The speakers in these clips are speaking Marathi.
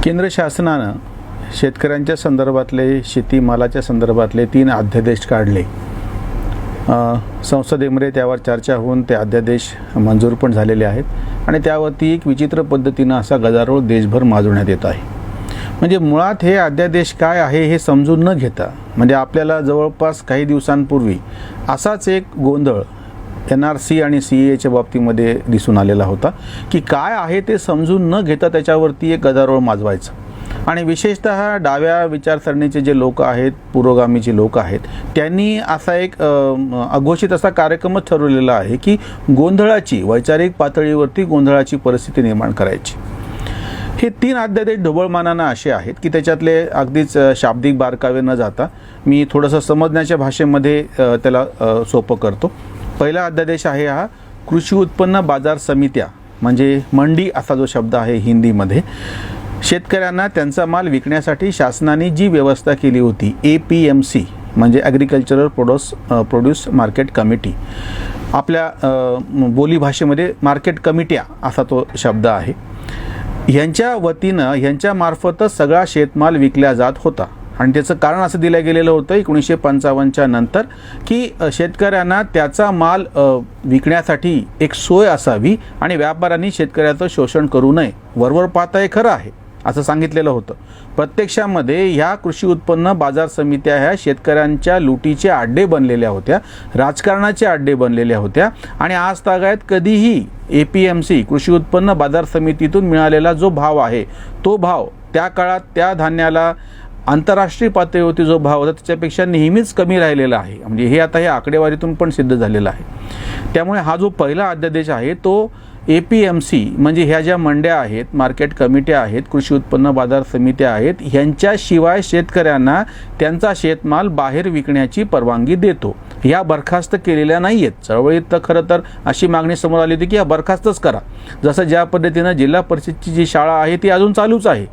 केंद्र शासनानं शेतकऱ्यांच्या संदर्भातले शेतीमालाच्या संदर्भातले 3 अध्यादेश काढले। संसदेमध्ये त्यावर चर्चा होऊन ते अध्यादेश मंजूर पण झालेले आहेत आणि त्यावरती एक विचित्र पद्धतीनं असा गदारोळ देशभर माजवण्यात येत आहे। म्हणजे मुळात हे अध्यादेश काय आहे हे समजून न घेता म्हणजे आपल्याला जवळपास काही दिवसांपूर्वी असाच एक गोंधळ NRC आणि CAAच्या बाबतीमध्ये दिसून आलेला होता की काय आहे ते समजून न घेता त्याच्यावरती एक गदारोळ माजवायचं आणि विशेषतः डाव्या विचारसरणीचे जे लोक आहेत, पुरोगामीचे लोक आहेत, त्यांनी असा एक अघोषित असा कार्यक्रमच ठरवलेला आहे की गोंधळाची वैचारिक पातळीवरती गोंधळाची परिस्थिती निर्माण करायची। हे 3 अध्यादेश ढोबळमानानं असे आहेत की त्याच्यातले अगदीच शाब्दिक बारकावे न जाता मी थोडंसं समजण्याच्या भाषेमध्ये त्याला सोपं करतो। पहिला अध्यादेश आहे हा कृषी उत्पन्न बाजार समित्या म्हणजे मंडी असा जो शब्द आहे हिंदीमध्ये। शेतकऱ्यांना त्यांचा माल विकण्यासाठी शासनाने जी व्यवस्था केली होती APMC म्हणजे ॲग्रिकल्चरल प्रोड्यूस मार्केट कमिटी, आपल्या बोली भाषेमध्ये मार्केट कमिट्या असा तो शब्द आहे। ह्यांच्या वतीनं ह्यांच्यामार्फतच सगळा शेतमाल विकला जात होता आणि त्याचं कारण असं दिलं गेलेलं होतं 1955च्या नंतर की शेतकऱ्यांना त्याचा माल विकण्यासाठी एक सोय असावी आणि व्यापाऱ्यांनी शेतकऱ्याचं शोषण करू नये। वरवर पाहता हे खरं आहे असं सांगितलेलं होतं। प्रत्यक्षामध्ये ह्या कृषी उत्पन्न बाजार समित्या ह्या शेतकऱ्यांच्या लुटीचे अड्डे बनलेल्या होत्या, राजकारणाचे अड्डे बनलेल्या होत्या आणि आज तागायत कधीही APMC कृषी उत्पन्न बाजार समितीतून मिळालेला जो भाव आहे तो भाव त्या काळात त्या धान्याला आंतरराष्ट्रीय पातळीवरती जो भाव होता त्याच्यापेक्षा नेहमीच कमी राहिलेला आहे। म्हणजे हे आता हे आकडेवारीतून पण सिद्ध झालेलं आहे। त्यामुळे हा जो पहिला अध्यादेश आहे तो APMC म्हणजे ह्या ज्या मंड्या आहेत, मार्केट कमिट्या आहेत, कृषी उत्पन्न बाजार समित्या आहेत, ह्यांच्याशिवाय शेतकऱ्यांना त्यांचा शेतमाल बाहेर विकण्याची परवानगी देतो। ह्या बरखास्त केलेल्या नाही आहेत। चळवळीत तर खरं तर अशी मागणी समोर आली होती की ह्या बरखास्तच करा। जसं ज्या पद्धतीनं जिल्हा परिषदची जी शाळा आहे ती अजून चालूच आहे,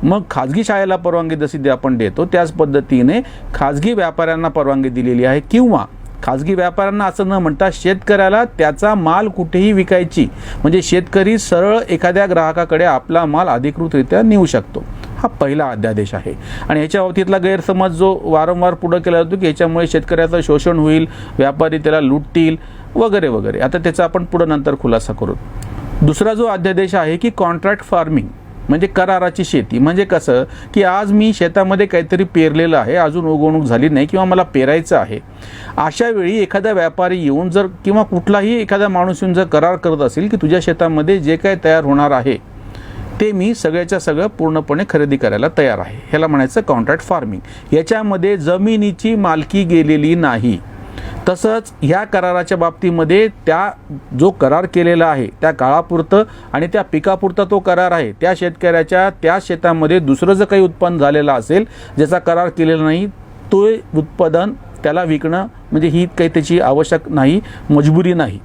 मग खाजगी शाळेला परवानगी जशी आपण देतो त्याच पद्धतीने खाजगी व्यापाऱ्यांना परवानगी दिलेली आहे किंवा खाजगी व्यापाऱ्यांना असं न म्हणता शेतकऱ्याला त्याचा माल कुठेही विकायची म्हणजे शेतकरी सरळ एखाद्या ग्राहकाकडे आपला माल अधिकृतरित्या नेऊ शकतो। हा पहिला अध्यादेश आहे आणि ह्याच्या बाबतीतला गैरसमज जो वारंवार पुढे केला जातो की ह्याच्यामुळे शेतकऱ्याचं शोषण होईल, व्यापारी त्याला लुटतील वगैरे वगैरे। आता त्याचा आपण पुढे नंतर खुलासा करू। दुसरा जो अध्यादेश आहे की कॉन्ट्रॅक्ट फार्मिंग म्हणजे कराराची शेती। म्हणजे कसं की आज मी शेतामध्ये काहीतरी पेरलेलं आहे, अजून उगवणूक झाली नाही किंवा मला पेरायचं आहे, अशा वेळी एखादा व्यापारी येऊन जर किंवा कुठलाही एखादा माणूस येऊन जर करार करत असेल की तुझ्या शेतामध्ये जे काही तयार होणार आहे ते मी सगळ्याच्या सगळं पूर्णपणे खरेदी करायला तयार आहे, ह्याला म्हणायचं कॉन्ट्रॅक्ट फार्मिंग। याच्यामध्ये जमिनीची मालकी गेलेली नाही। तसंच ह्या कराराच्या बाबतीमध्ये त्या जो करार केलेला आहे त्या काळापुरतं आणि त्या पिकापुरता तो करार आहे, त्या शेतकऱ्याच्या त्या शेतामध्ये दुसरं जर काही उत्पन्न झालेलं असेल ज्याचा करार केलेला नाही तो उत्पादन त्याला विकणं म्हणजे ही काही त्याची आवश्यक नाही, मजबुरी नाही।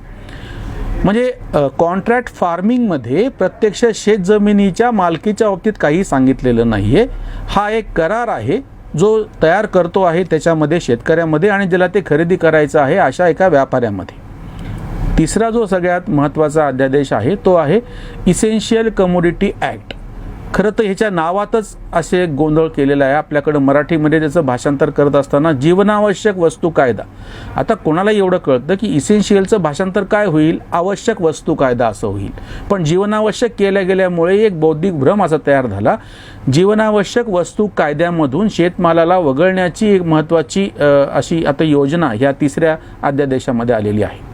म्हणजे कॉन्ट्रॅक्ट फार्मिंगमध्ये प्रत्यक्ष शेतजमिनीच्या मालकीच्या बाबतीत काही सांगितलेलं नाही आहे। हा एक करार आहे जो तयार करतो आहे त्याच्यामध्ये शेतकऱ्यामध्ये आणि ज्याला ते खरेदी करायचं आहे अशा एका व्यापाऱ्यामध्ये। तिसरा जो सगळ्यात महत्त्वाचा अध्यादेश आहे तो आहे इसेन्शियल कमोडिटी ॲक्ट। खरं तर ह्याच्या नावातच असे गोंधळ केलेला आहे। आपल्याकडं मराठीमध्ये त्याचं भाषांतर करत असताना जीवनावश्यक वस्तू कायदा। आता कोणालाही एवढं कळतं की इसेन्शियलचं भाषांतर काय होईल, आवश्यक वस्तू कायदा असं होईल, पण जीवनावश्यक केल्या गेल्यामुळे एक बौद्धिक भ्रम असा तयार झाला। जीवनावश्यक वस्तू कायद्यामधून शेतमालाला वगळण्याची एक महत्त्वाची अशी आता योजना ह्या तिसऱ्या अध्यादेशामध्ये आलेली आहे।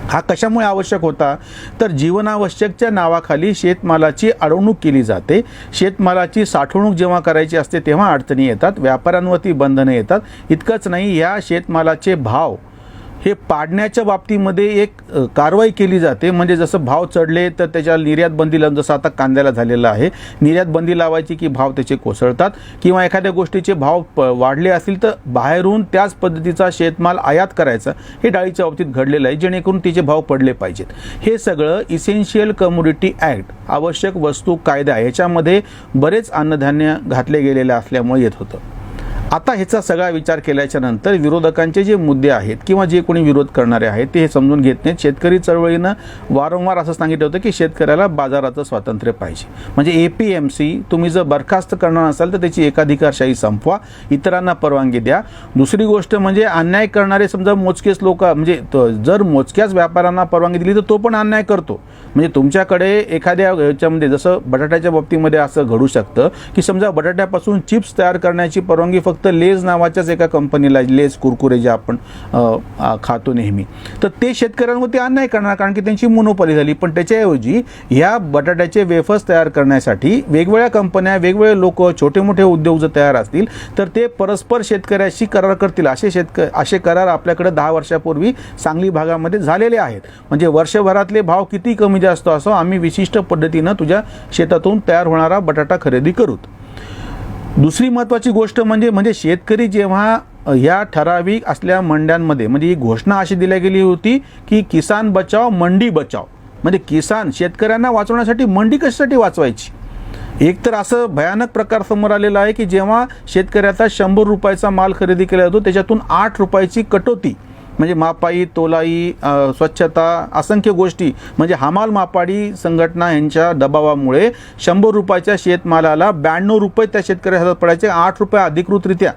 हा कशामुळे आवश्यक होता तर जीवनावश्यकच्या नावाखाली शेतमालाची अडवणूक केली जाते। शेतमालाची साठवणूक जेव्हा करायची असते तेव्हा अडचणी येतात, व्यापाऱ्यांवरती बंधनं येतात। इतकंच नाही, या शेतमालाचे भाव हे पाडण्याच्या बाबतीमध्ये एक कारवाई केली जाते। म्हणजे जसं भाव चढले तर त्याच्या निर्यात बंदी लावून, जसं आता कांद्याला झालेलं आहे, निर्यात बंदी लावायची की भाव त्याचे कोसळतात किंवा एखाद्या गोष्टीचे भाव वाढले असतील तर बाहेरून त्याच पद्धतीचा शेतमाल आयात करायचा, हे डाळीच्या बाबतीत घडलेलं आहे जेणेकरून तिचे भाव पडले पाहिजेत। हे सगळं इसेन्शियल कमोडिटी ॲक्ट आवश्यक वस्तू कायदा ह्याच्यामध्ये बरेच अन्नधान्य घातले गेलेले असल्यामुळे येत होतं। आता ह्याचा सगळा विचार केल्याच्या नंतर विरोधकांचे जे मुद्दे आहेत किंवा जे कोणी विरोध करणारे आहेत ते हे समजून घेत नाहीत. शेतकरी चळवळीनं वारंवार असं सांगितलं होतं की शेतकऱ्याला बाजाराचं स्वातंत्र्य पाहिजे. म्हणजे APMC तुम्ही जर बरखास्त करणार असाल तर त्याची एकाधिकारशाही संपवा, इतरांना परवानगी द्या. दुसरी गोष्ट म्हणजे अन्याय करणारे समजा मोजकेच लोक, म्हणजे जर मोजक्याच व्यापाऱ्यांना परवानगी दिली तर तो पण अन्याय करतो. म्हणजे तुमच्याकडे एखाद्या ह्याच्यामध्ये जसं बटाट्याच्या बाबतीमध्ये असं घडू शकतं की समजा बटाट्यापासून चिप्स तयार करण्याची परवानगी फक्त लेज नावाच्याच एका कंपनीला, लेज कुरकुरे जे आपण खातो नेहमी, तर ते शेतकऱ्यांवरती अन्याय करणार कारण की त्यांची मोनोपॉली झाली. पण त्याच्याऐवजी ह्या बटाट्याचे वेफर्स तयार करण्यासाठी वेगवेगळ्या कंपन्या, वेगवेगळे लोक, छोटे मोठे उद्योग जर तयार असतील तर ते परस्पर शेतकऱ्याशी करार करतील. असे करार आपल्याकडे 10 वर्षापूर्वी सांगली भागामध्ये झालेले आहेत. म्हणजे वर्षभरातले भाव किती कमी जास्त असो, आम्ही विशिष्ट पद्धतीनं तुझ्या शेतातून तयार होणारा बटाटा खरेदी करू. दुसरी महत्त्वाची गोष्ट म्हणजे शेतकरी जेव्हा या ठराविक असल्या मंड्यांमध्ये, म्हणजे ही घोषणा अशी दिली गेली होती की किसान बचाव मंडी बचाव, म्हणजे किसान शेतकऱ्यांना वाचवण्यासाठी मंडी कशासाठी वाचवायची. एक तर असं भयानक प्रकार समोर आलेला आहे की जेव्हा शेतकऱ्याचा 100 रुपयाचा माल खरेदी केला जातो त्याच्यातून 8 रुपयाची कटोती, म्हणजे मापाई, तोलाई, स्वच्छता, असंख्य गोष्टी, म्हणजे हमाल मापाडी संघटना यांच्या दबावामुळे 100 रुपयाच्या शेतमालाला 92 रुपये त्या शेतकऱ्याच्या हातात पडायचे, 8 रुपये अधिकृतरित्या.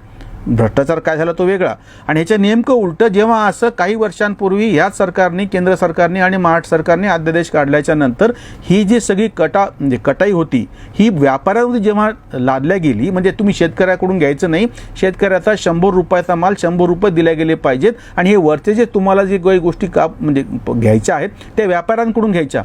भ्रष्टाचार काय झाला तो वेगळा. आणि ह्याच्या नेमकं उलटं जेव्हा असं काही वर्षांपूर्वी ह्याच सरकारने, केंद्र सरकारने आणि महाराष्ट्र सरकारने अध्यादेश काढल्याच्या नंतर ही जी सगळी म्हणजे कटाई होती ही व्यापाऱ्यांवर जेव्हा लादल्या गेली, म्हणजे तुम्ही शेतकऱ्याकडून घ्यायचं नाही, शेतकऱ्याचा 100 रुपयाचा माल 100 रुपये दिले गेले पाहिजेत आणि हे वरचे जे तुम्हाला जे काही गोष्टी म्हणजे घ्यायच्या आहेत त्या व्यापाऱ्यांकडून घ्यायच्या.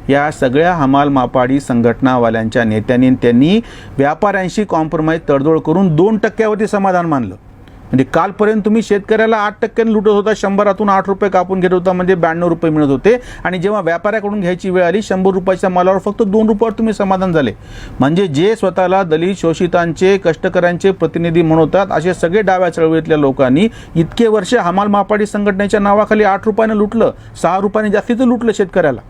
या सगळ्या हमाल मापाडी संघटनावाल्यांच्या नेत्यांनी त्यांनी व्यापाऱ्यांशी कॉम्प्रोमाइज तडजोड करून 2% समाधान मानलं. म्हणजे कालपर्यंत तुम्ही शेतकऱ्याला 8% लुटत होता, 100रातून 8 रुपये कापून घेत होता, म्हणजे 92 रुपये मिळत होते. आणि जेव्हा व्यापाऱ्याकडून घ्यायची वेळ आली 100 रुपयाच्या मालावर फक्त 2 रुपयावर तुम्ही समाधान झाले. म्हणजे जे स्वतःला दलित, शोषितांचे, कष्टकऱ्यांचे प्रतिनिधी म्हणतात असे सगळे डाव्या चळवळीतल्या लोकांनी इतके वर्ष हमाल मापाडी संघटनेच्या नावाखाली 8 रुपयानं लुटलं, 6 रुपयाने जास्तीचं लुटलं शेतकऱ्याला.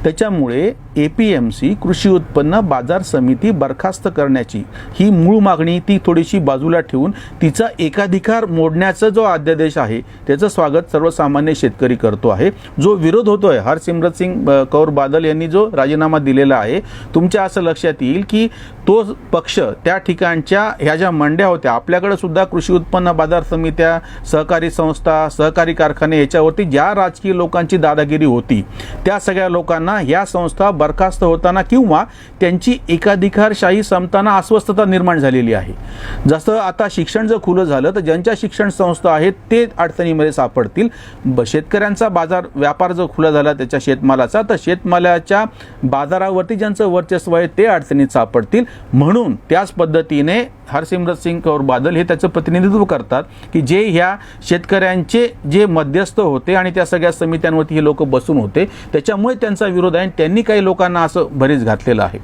त्याच्यामुळे APMC कृषी उत्पन्न बाजार समिती बरखास्त करण्याची ही मूळ मागणी ती थोडीशी बाजूला ठेवून तिचा एकाधिकार मोडण्याचा जो अध्यादेश आहे त्याचं स्वागत सर्वसामान्य शेतकरी करतो आहे. जो विरोध होतोय, हरसिमरत सिंग कौर बादल यांनी जो राजीनामा दिलेला आहे, तुमच्या असं लक्षात येईल की तो पक्ष त्या ठिकाणच्या ह्या ज्या मंड्या होत्या, आपल्याकडे सुद्धा कृषी उत्पन्न बाजार समित्या, सहकारी संस्था, सहकारी कारखाने याच्यावरती ज्या राजकीय लोकांची दादागिरी होती त्या सगळ्या लोकांना ह्या संस्था बरखास्त होताना किंवा त्यांची एकाधिकारशाही संपताना अस्वस्थता निर्माण झालेली आहे. जसं आता शिक्षण जर खुलं झालं तर ज्यांच्या शिक्षण संस्था आहेत ते अडचणीमध्ये सापडतील. शेतकऱ्यांचा बाजार व्यापार जर खुला झाला त्याच्या शेतमालाचा, तर शेतमालाच्या बाजारावरती ज्यांचं वर्चस्व आहे ते अडचणीत सापडतील. म्हणून त्याच पद्धतीने हरसिमरत सिंग कौर बादल हे त्याचं प्रतिनिधित्व करतात की जे ह्या शेतकऱ्यांचे जे मध्यस्थ होते आणि त्या सगळ्या समित्यांवरती हे लोक बसून होते, त्याच्यामुळे त्यांचा विरोध आहे. त्यांनी काही लोकांना असं भरीस घातलेलं आहे.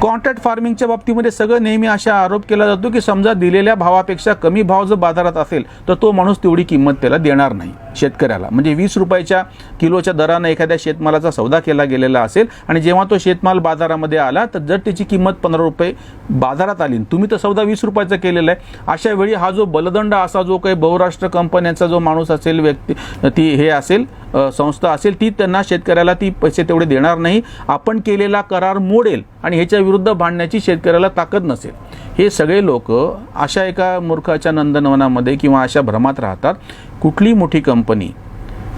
कॉन्ट्रॅक्ट फार्मिंगच्या बाबतीमध्ये सगळं नेहमी अशा आरोप केला जातो की समजा दिलेल्या भावापेक्षा कमी भाव जर बाजारात असेल तर तो माणूस तेवढी किंमत त्याला देणार नाही शेतकऱ्याला. म्हणजे 20 रुपयाच्या किलोच्या दरानं एखाद्या शेतमालाचा सौदा केला गेलेला असेल आणि जेव्हा तो शेतमाल बाजारामध्ये आला तर जर त्याची किंमत 15 रुपये बाजारात आली, तुम्ही तर सौदा 20 रुपयाचा केलेला आहे, अशा वेळी हा जो बलदंड असा जो काही बहुराष्ट्र कंपन्यांचा जो माणूस असेल, व्यक्ती ती हे असेल, संस्था असेल, ती त्यांना शेतकऱ्याला ती पैसे तेवढे देणार नाही, आपण केलेला करार मोडेल आणि ह्याच्या विरुद्ध भांडण्याची शेतकऱ्याला ताकद नसेल. हे सगळे लोक अशा एका मूर्खाच्या नंदनवनामध्ये किंवा अशा भ्रमात राहतात. कुठली मोठी कंपनी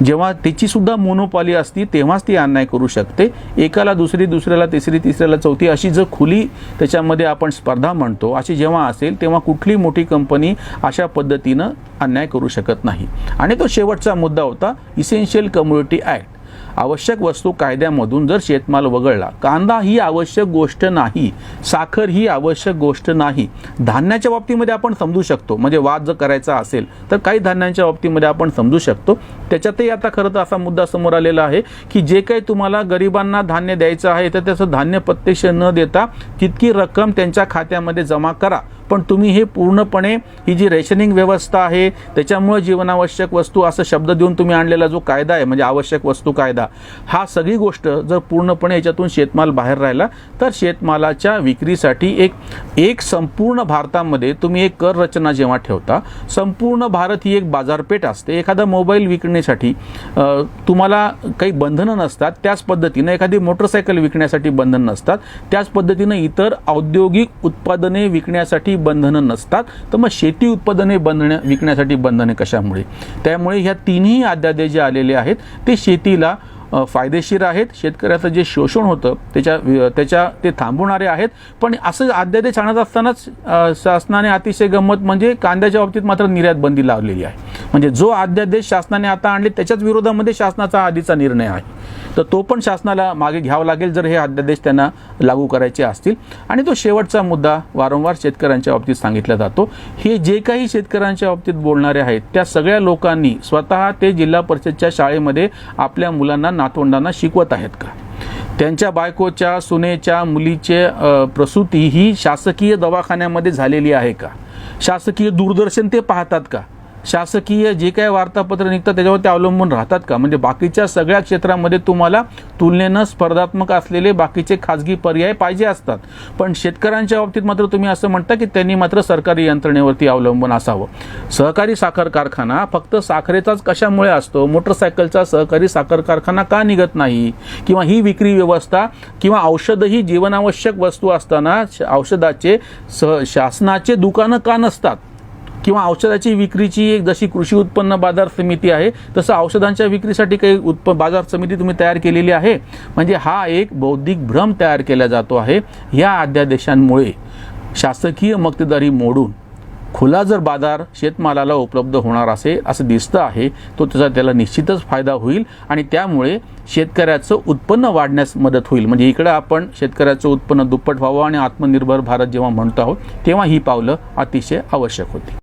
जेव्हा त्याची सुद्धा मोनोपॉली असती तेव्हाच ती अन्याय करू शकते. एकाला दुसरी, दुसऱ्याला तिसरी, तिसऱ्याला चौथी अशी जर खुली त्याच्यामध्ये आपण स्पर्धा म्हणतो अशी जेव्हा असेल तेव्हा कुठली मोठी कंपनी अशा पद्धतीनं अन्याय करू शकत नाही. आणि तो शेवटचा मुद्दा होता इसेन्शियल कमोडिटी ॲक्ट. आवश्यक वस्तू कायद्यामधून जर शेतमाल वगळला, कांदा ही आवश्यक गोष्ट नाही, साखर ही आवश्यक गोष्ट नाही. धान्याच्या बाबतीमध्ये आपण समजू शकतो, म्हणजे वाद जर करायचा असेल तर काही धान्यांच्या बाबतीमध्ये आपण समजू शकतो. त्याच्यातही आता खरं तर असा मुद्दा समोर आलेला आहे की जे काही तुम्हाला गरिबांना धान्य द्यायचं आहे तर त्याचं धान्य प्रत्यक्ष न देता तितकी रक्कम त्यांच्या खात्यामध्ये जमा करा, पण तुम्ही हे पूर्णपणे ही जी रेशनिंग व्यवस्था आहे त्याच्यामुळे जीवनावश्यक वस्तू असं शब्द देऊन तुम्ही आणलेला जो कायदा आहे म्हणजे आवश्यक वस्तू कायदा, हा सगळी गोष्ट जर पूर्णपणे याच्यातून शेतमाल बाहेर राहिला तर शेतमालाच्या विक्रीसाठी एक संपूर्ण भारतामध्ये तुम्ही एक कर रचना जेव्हा ठेवता, संपूर्ण भारत ही एक बाजारपेठ असते. एखादा मोबाईल विकण्यासाठी तुम्हाला काही बंधनं नसतात, त्याच पद्धतीनं एखादी मोटरसायकल विकण्यासाठी बंधन नसतात, त्याच पद्धतीनं इतर औद्योगिक उत्पादने विकण्यासाठी बंधनं नसतात. तर मग शेती उत्पादने विकण्यासाठी बंधने कशामुळे? त्यामुळे ह्या तिन्ही अध्यादेश जे आलेले आहेत ते शेतीला फायदेशीर आहेत. शेतकऱ्याचं जे शोषण होतं ते थांबवणारे आहेत. पण असं अध्यादेश आणत असतानाच शासनाने अतिशय गंमत म्हणजे कांद्याच्या बाबतीत मात्र निर्यात बंदी लावलेली आहे. म्हणजे जो अध्यादेश शासनाने आता आणले त्याच्याच विरोधामध्ये शासनाचा आधीचा निर्णय आहे, तर तो पण शासनाला मागे घ्यावा लागेल जर हे अध्यादेश त्यांना लागू करायचे असतील. आणि तो शेवटचा मुद्दा वारंवार शेतकऱ्यांच्या बाबतीत सांगितला जातो, हे जे काही शेतकऱ्यांच्या बाबतीत बोलणारे आहेत त्या सगळ्या लोकांनी स्वतः ते जिल्हा परिषदच्या शाळेमध्ये आपल्या मुलांना नातवंडांना शिकवत आहेत का? त्यांच्या बायकोच्या, सुनेच्या, मुलीचे प्रसूती ही शासकीय दवाखान्यामध्ये झालेली आहे का? शासकीय दूरदर्शन ते पाहतात का? शासकीय जे काही वार्तापत्र निघतात त्याच्यावर ते अवलंबून राहतात का? म्हणजे बाकीच्या सगळ्या क्षेत्रामध्ये तुम्हाला तुलनेनं स्पर्धात्मक असलेले बाकीचे खाजगी पर्याय पाहिजे असतात, पण शेतकऱ्यांच्या बाबतीत मात्र तुम्ही असं म्हणता की त्यांनी मात्र सरकारी यंत्रणेवरती अवलंबून असावं. सहकारी साखर कारखाना फक्त साखरेचाच कशामुळे असतो? मोटरसायकलचा सहकारी साखर कारखाना का निघत नाही? किंवा ही विक्री व्यवस्था किंवा औषधही जीवनावश्यक वस्तू असताना औषधाचे शासनाचे दुकानं का नसतात? किंवा औषधाची विक्रीची एक जशी कृषी उत्पन्न बाजार समिती आहे तसं औषधांच्या विक्रीसाठी काही बाजार समिती तुम्ही तयार केलेली आहे? म्हणजे हा एक बौद्धिक भ्रम तयार केला जातो आहे. या अध्यादेशांमुळे शासकीय मक्तेदारी मोडून खुला जर बाजार शेतमालाला उपलब्ध होणार असेल असं दिसतं आहे, तो त्याला निश्चितच फायदा होईल आणि त्यामुळे शेतकऱ्याचं उत्पन्न वाढण्यास मदत होईल. म्हणजे इकडं आपण शेतकऱ्याचं उत्पन्न दुप्पट व्हावं आणि आत्मनिर्भर भारत जेव्हा म्हणतो आहोत तेव्हा ही पावलं अतिशय आवश्यक होती.